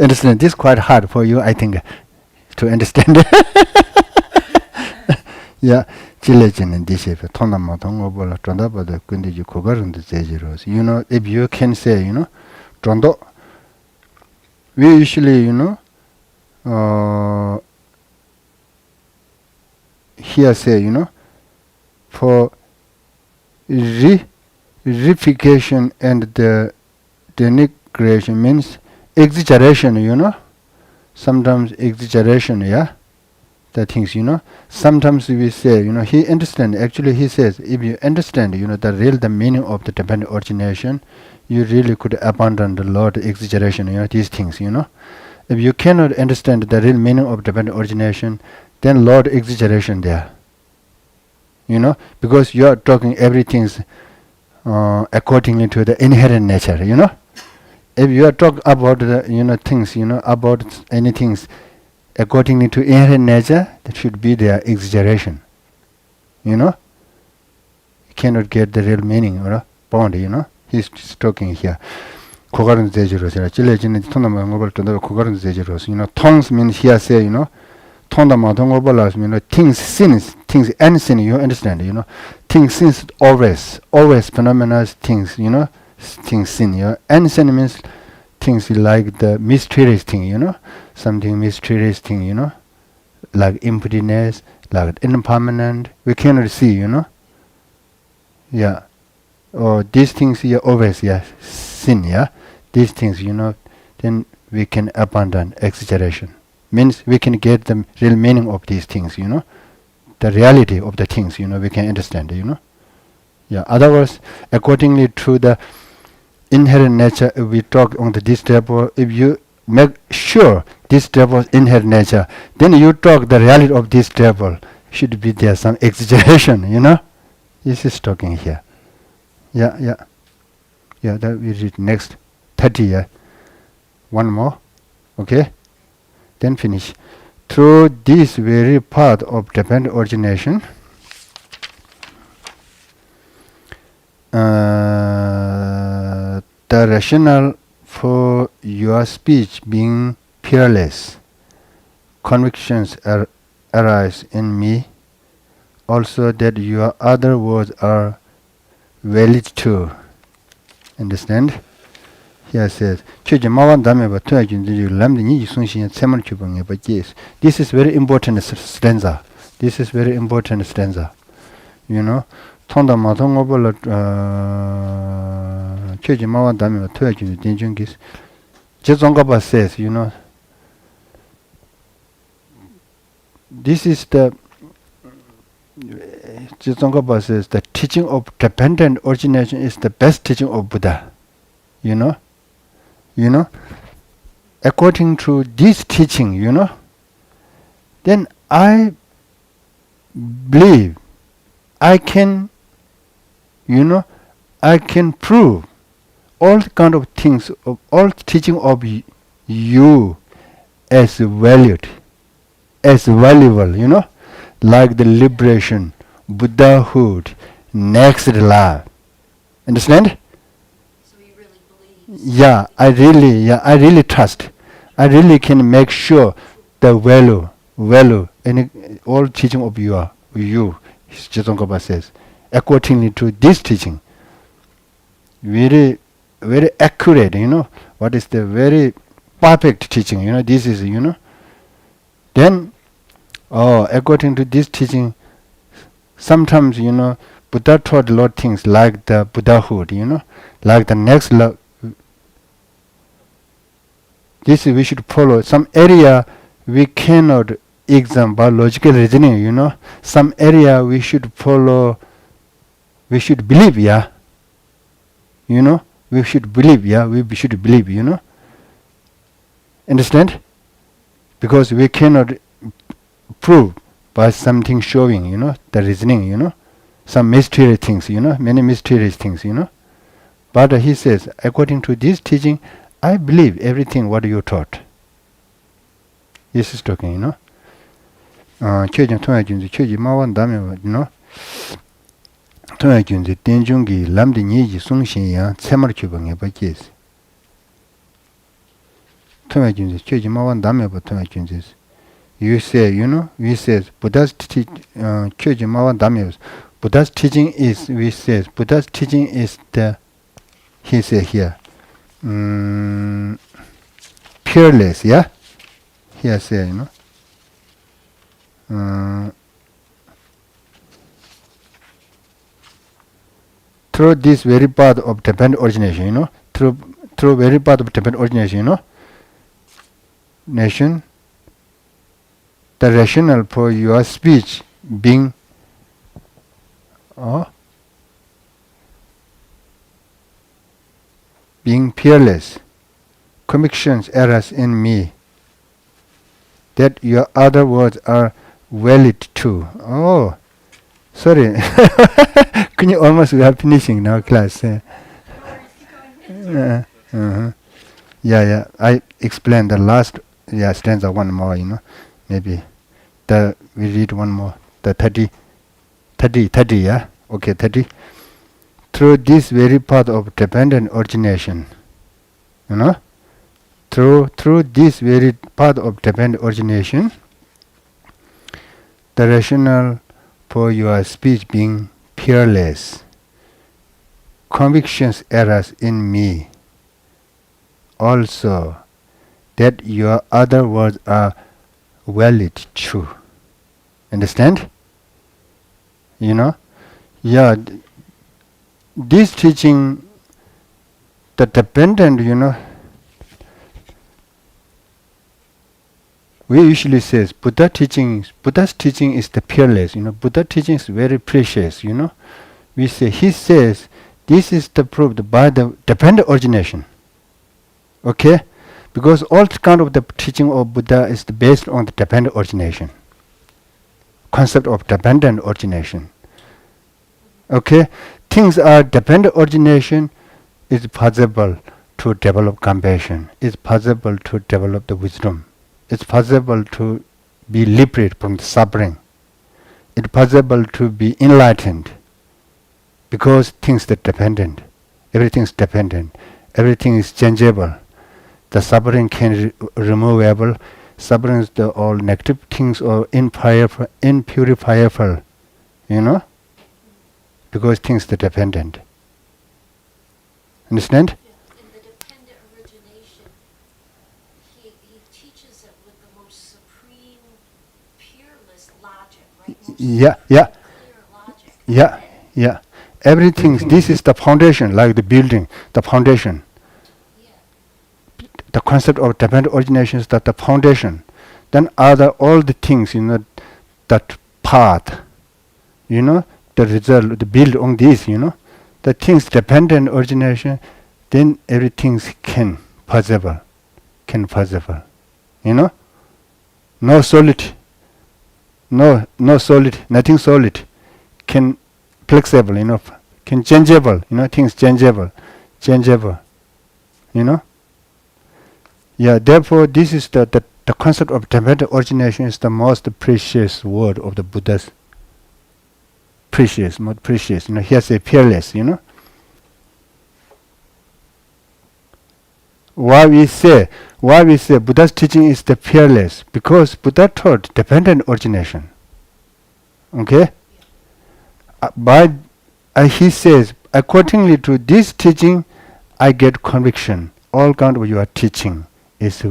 Understand this is quite hard for you, I think, to understand. Yeah, 찔레지는 디제베 통나마통 뭐볼라 정답받을 근디지 고가run도 되지로스. If you can say, 정도, we usually, here say, for reification and the denigration means exaggeration, sometimes exaggeration, yeah, the things, sometimes we say, he understand, actually he says, if you understand, the meaning of the dependent origination, you really could abandon the Lord exaggeration, these things, If you cannot understand the real meaning of dependent origination, then Lord exaggeration there. Because you are talking everything accordingly to the inherent nature, If you are talking about the, things, about anything accordingly to inherent nature, that should be their exaggeration. You cannot get the real meaning or bond, He's talking here. 고가른 대지로서 찔레지는 통나마 먹을 때도 고가른 대지로서 tongues means here say 통나마 통어벌라서 things sins things unseen, you understand, things sins always phenomena things, things sin, unseen means things like the mysterious thing, something mysterious thing, like emptiness, like impermanent, we cannot see, yeah. These things here always, sin, these things, then we can abandon exaggeration. Means we can get the real meaning of these things, the reality of the things, we can understand, Yeah, otherwise, accordingly to the inherent nature, if we talk on this table, if you make sure this table's inherent nature, then you talk the reality of this table, should be there some exaggeration, This is talking here. Yeah, that we read next 30, one more, okay, then finish. Through this very path of dependent origination, the rationale for your speech being fearless convictions arise in me, also that your other words are valid too. Understand? Here says, this is very important stanza. This is very important stanza. You know, 통다 마통고 벌 최지 마와 담에 토야진 된중기스 제정가바 says, you know, this is the 제정가바 says the teaching of dependent origination is the best teaching of Buddha. You know, according to this teaching, you know, then I believe I can, I can prove all kind of things, of all teaching of you as valued, as valuable, you know, like the liberation, Buddhahood, next life. Understand? So he really believes. Yeah, I really trust. I really can make sure the value, and all teaching of you, Jitongkapa says, accordingly to this teaching, very, very accurate, you know, what is the very perfect teaching, you know, this is, you know. Then, according to this teaching, sometimes, you know, Buddha taught a lot of things like the Buddhahood, you know, like the next love. This we should follow. Some area we cannot examine by logical reasoning, you know. Some area we should follow, we should believe, yeah. You know, we should believe, yeah, we should believe, you know. Understand? Because we cannot prove by something showing, you know, the reasoning, you know. Some mysterious things, you know, many mysterious things, you know. But he says, according to this teaching, I believe everything what you taught. This is talking, you know. 최진 통화준지 최지 마원 다음에 you know. 통화준지 된중기 람디 니지 송신이야 채마르 주방에 받겠어. 통화준지 최지 마원 다음에 통화준지. You say, you know, we says Buddha's 최지 마원 다음에 Buddha's teaching is, we says Buddha's teaching is the, he say here, peerless, yeah. Here say, you know. Through this very path of dependent origination, you know, through very path of dependent origination, you know, nation, the rationale for your speech being peerless, convictions arise in me that your other words are valid too. Oh, sorry. Can you almost we are finishing now class? Yeah. I explained the last stanza one more, you know. Maybe we read one more. The 30, yeah? Okay, 30. Through this very path of dependent origination, you know? Through this very path of dependent origination, the rationale for your speech being peerless, convictions arise in me also that your other words are valid true. Understand? You know? Yeah, this teaching, the dependent, you know, we usually says Buddha's teaching is the peerless, you know. Buddha's teaching is very precious, you know. We say, he says, this is the proved by the dependent origination. Okay? Because all kind of the teaching of Buddha is based on the dependent origination. Concept of dependent origination. Okay? Things are dependent origination, is possible to develop compassion, it's possible to develop the wisdom. It's possible to be liberated from the suffering. It's possible to be enlightened because things are dependent. Everything is dependent. Everything is changeable. The suffering can be removable. suffering the all negative things or impurifiable, you know, because things are dependent. Understand? In the dependent origination, he teaches it with the most supreme, peerless logic, right? Most Yeah. clear logic. Yeah. Everything, this is the foundation, like the building, the foundation. Yeah. The concept of dependent origination is that the foundation. Then other all the things, you know, that path, you know, the result, the build on this, you know, the things dependent origination, then everything can possible, you know. No solid, no solid, nothing solid, can flexible, you know, can changeable, you know, things changeable, you know. Yeah, therefore this is the concept of dependent origination is the most precious word of the Buddha's. Precious, more precious, you know, he has a fearless, you know. Why we say Buddha's teaching is the fearless? Because Buddha taught dependent origination. Okay? He says, accordingly to this teaching, I get conviction. All kind of your teaching is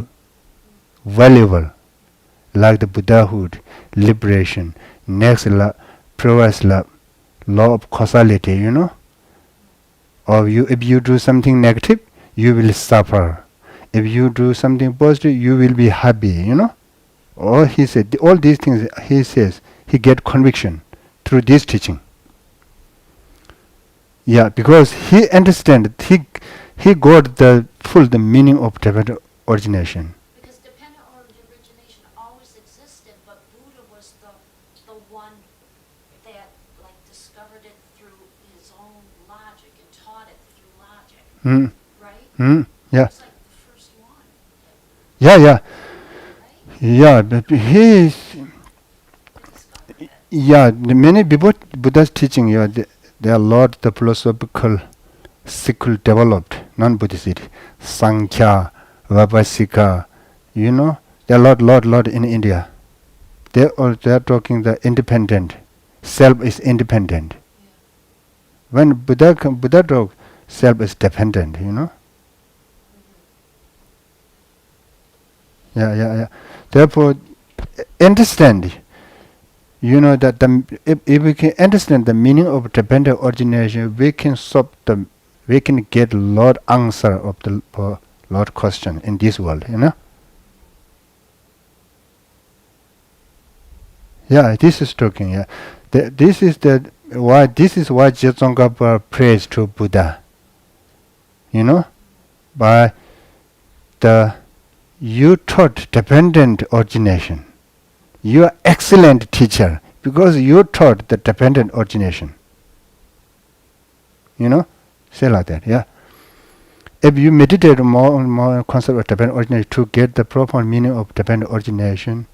valuable, like the Buddhahood, liberation, next love, previous love, law of causality, you know. Or if you do something negative, you will suffer. If you do something positive, you will be happy, you know. Or he said, all these things, he says, he get conviction through this teaching. Yeah, because he understand, he got the meaning of dependent origination. Because dependent origination always existed, but Buddha was the one that like discovered it through his own logic and taught it through logic, right? Yeah. It's like the first one, Yeah. right? Yeah, but he is, He discovered it. yeah, the many Buddha's teaching, yeah, there are a lot the philosophical school developed, non-Buddhist, Sankhya, Vibhasika, you know, there are lot in India. They are talking the independent, self is independent. When Buddha talk, self is dependent, you know. Yeah. Therefore, understand, you know, that if we can understand the meaning of dependent origination, we can get a lot answer of the lot question in this world, you know. Yeah, this is talking. Yeah, this is why Jetsongkhapa prays to Buddha. You know, by you taught dependent origination. You are excellent teacher because you taught the dependent origination. You know, say like that. Yeah. If you meditate more and more on concept of dependent origination to get the profound meaning of dependent origination,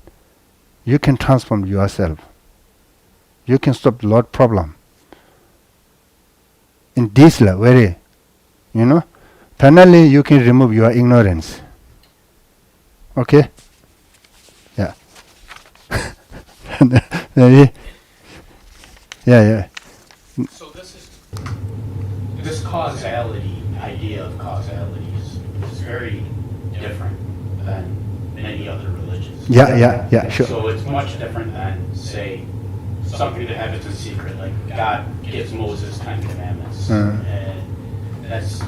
you can transform yourself. You can stop a lot problem. In this very, you know, finally you can remove your ignorance. Okay? Yeah. Yeah. So this causality, idea of causality is very different than many other religions. Yeah, sure. So it's much different than, say, something that happens in secret, like God gives Moses 10 commandments. And that's,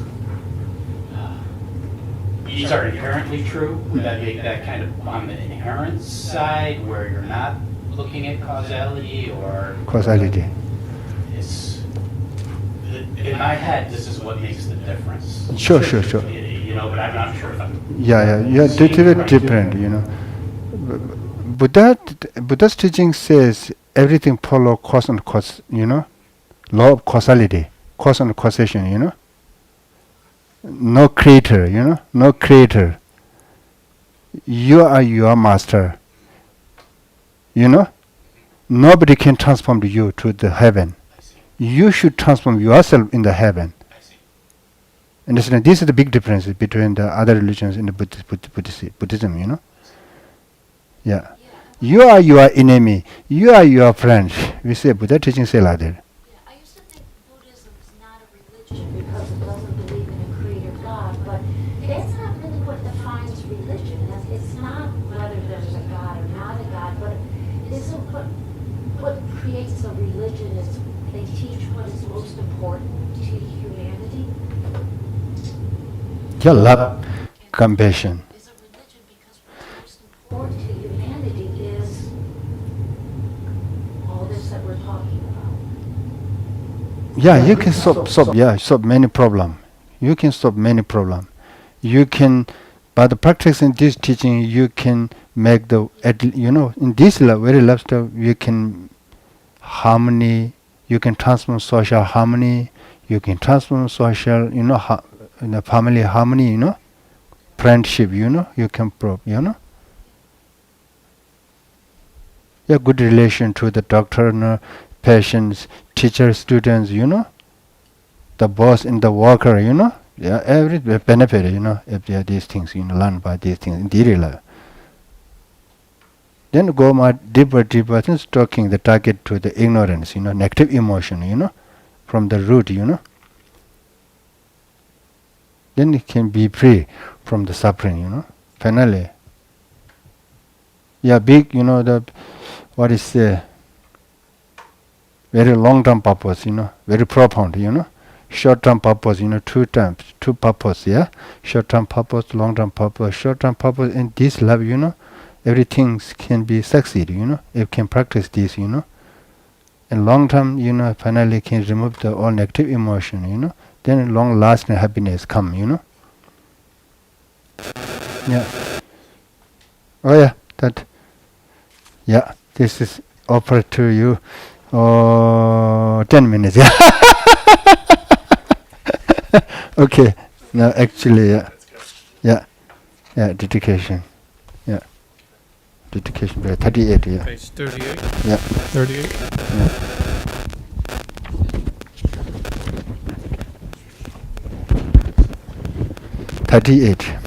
these are inherently true. Would that make that kind of on the inherent side where you're not looking at causality or? Causality. It's, in my head, this is what makes the difference. Sure. You know, but I'm not sure if I'm. Yeah, it's very different, you know. Buddha's teaching says everything follow cause and cause, you know, law of causality, cause and causation, you know. No creator, you know, no creator. You are your master, you know. Nobody can transform you to the heaven. You should transform yourself in the heaven. Understand? This is the big difference between the other religions and the Buddhism, you know. Yeah. You are your enemy. You are your friend. We say Buddha teaching say like that. Yeah, I used to think Buddhism is not a religion because it doesn't believe in a creator God, but that's not really what defines religion. It's not whether there's a God or not a God, but isn't what creates a religion is they teach what is most important to humanity. Yeah, love, compassion. Is a religion because what's most important to humanity is all this that we're talking about. Yeah, you can solve many problem. You can solve many problem. You can, by the practicing this teaching, you can make the, in this very lifestyle, you can harmony, you can transform social harmony, you can transform social, family harmony, friendship, you can prove, Yeah, good relation to the doctor, patients, teacher, students, the boss and the worker, yeah, every benefit, if they are these things, learn by these things in daily life. Then go more deeper, since talking the target to the ignorance, negative emotion, from the root, Then it can be free from the suffering, finally. Yeah, big, the, what is the very long-term purpose, very profound, Short-term purpose, two purpose, yeah. Short-term purpose, long-term purpose. Short-term purpose in this love, everything can be succeed, if you can practice this, And long-term, finally can remove the all negative emotion, Then long-lasting happiness come, Yeah. Oh yeah, that. Yeah, this is offered to you. 10 minutes, yeah. Okay. Now actually, yeah, dedication, dedication. 38, yeah. Page 38. Yeah. 38. Yeah.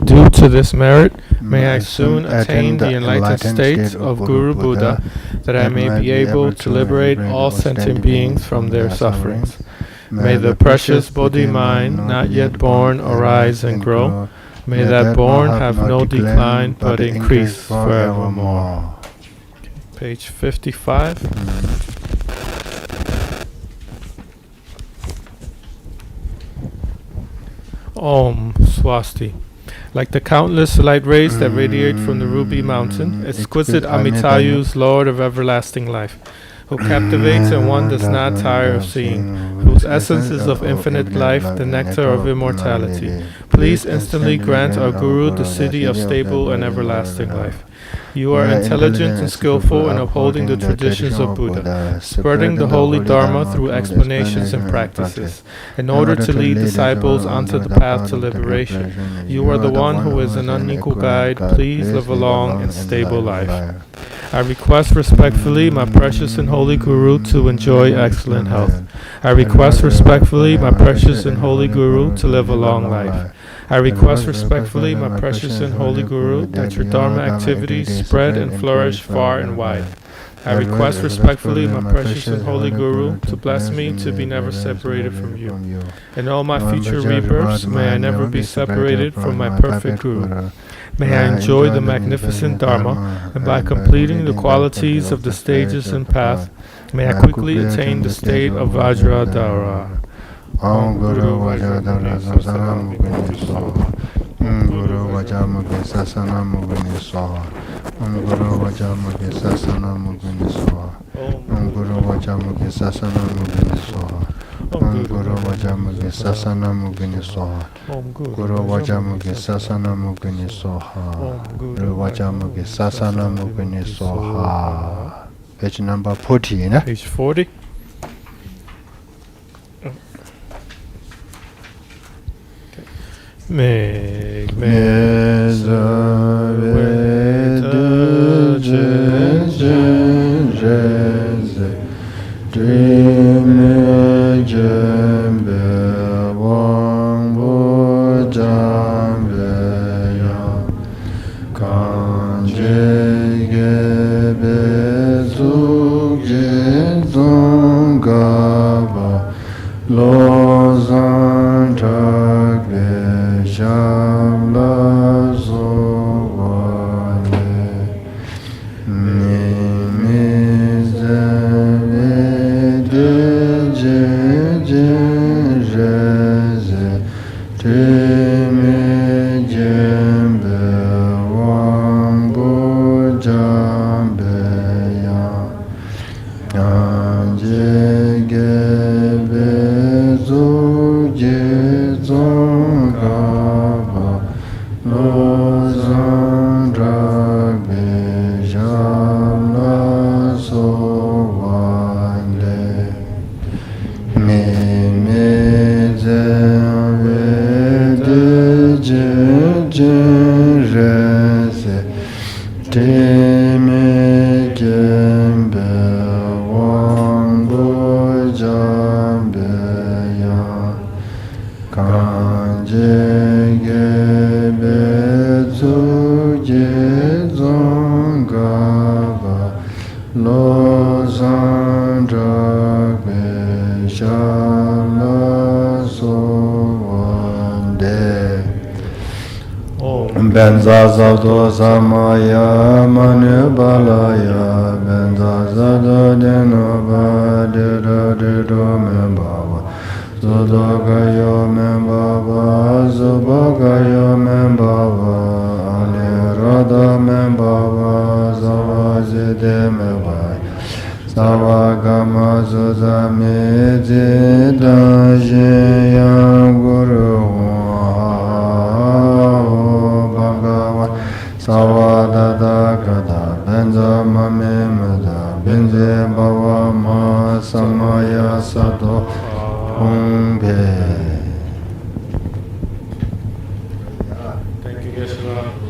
Due to this merit, may I soon attain the enlightened state of Guru Buddha, that I may be able to liberate all sentient beings from their sufferings. May the precious Bodhi mind, not yet born, arise and grow. May that born have no decline, but increase forevermore. Page 55. Om Swasti. Like the countless light rays that radiate from the ruby mountain, exquisite Amitayu's Lord of everlasting life, who captivates and one does not tire of seeing, whose essence is of infinite life, the nectar of immortality. Please instantly grant our Guru the city of stable and everlasting life. You are intelligent and skillful in upholding the traditions of Buddha, spreading the holy Dharma through explanations and practices, in order to lead disciples onto the path to liberation. You are the one who is an unequal guide. Please live a long and stable life. I request respectfully my precious and holy Guru to enjoy excellent health. I request respectfully my precious and holy Guru to live a long life. I request respectfully my precious and holy Guru that your Dharma activities spread and flourish far and wide. I request respectfully my precious and holy Guru to bless me to be never separated from you. In all my future rebirths, may I never be separated from my perfect Guru. May I enjoy the magnificent Dharma, and by completing the qualities of the stages and path, may I quickly attain the state of Vajradhara. Om Guru Vajradhara Sasana Mugini Swaha. Om Guru Vajamukhi Sasana Mugini Swaha. Om Guru Vajamukhi Sasana Mugini Swaha. Om Guru Vajamukhi Sasana Mugini Swaha. Om Guru Vajamukhi Sasana Mugini Swaha. Guru Vajamukhi Sasana Mugini Swaha. Guru Vajamukhi Sasana Mugini Swaha. Page number 40, né? Page 40. Meg meza veda jeze dream jembe wang shabla sovale nimi zave de je reze teme jembe wambo jambe ya anje gebe zo je zongaba lo zandragbe jala so wale me zave de je reze teme jembe wambo jambe ya kanje gebe zuje zongaba lo zandragbe shala so wande benza zavdo samaya manu balaya benza zavdo deno badira dido membaba Zodogayo membaba Zobagayo membaba Anirada membaba Zavazide membaba Savagama Zuzame Zidaje Guru Bhagavan Savadada Gada Benza Mame Mada Benze Bava Ma Samaya Sato Thank you, Geshe.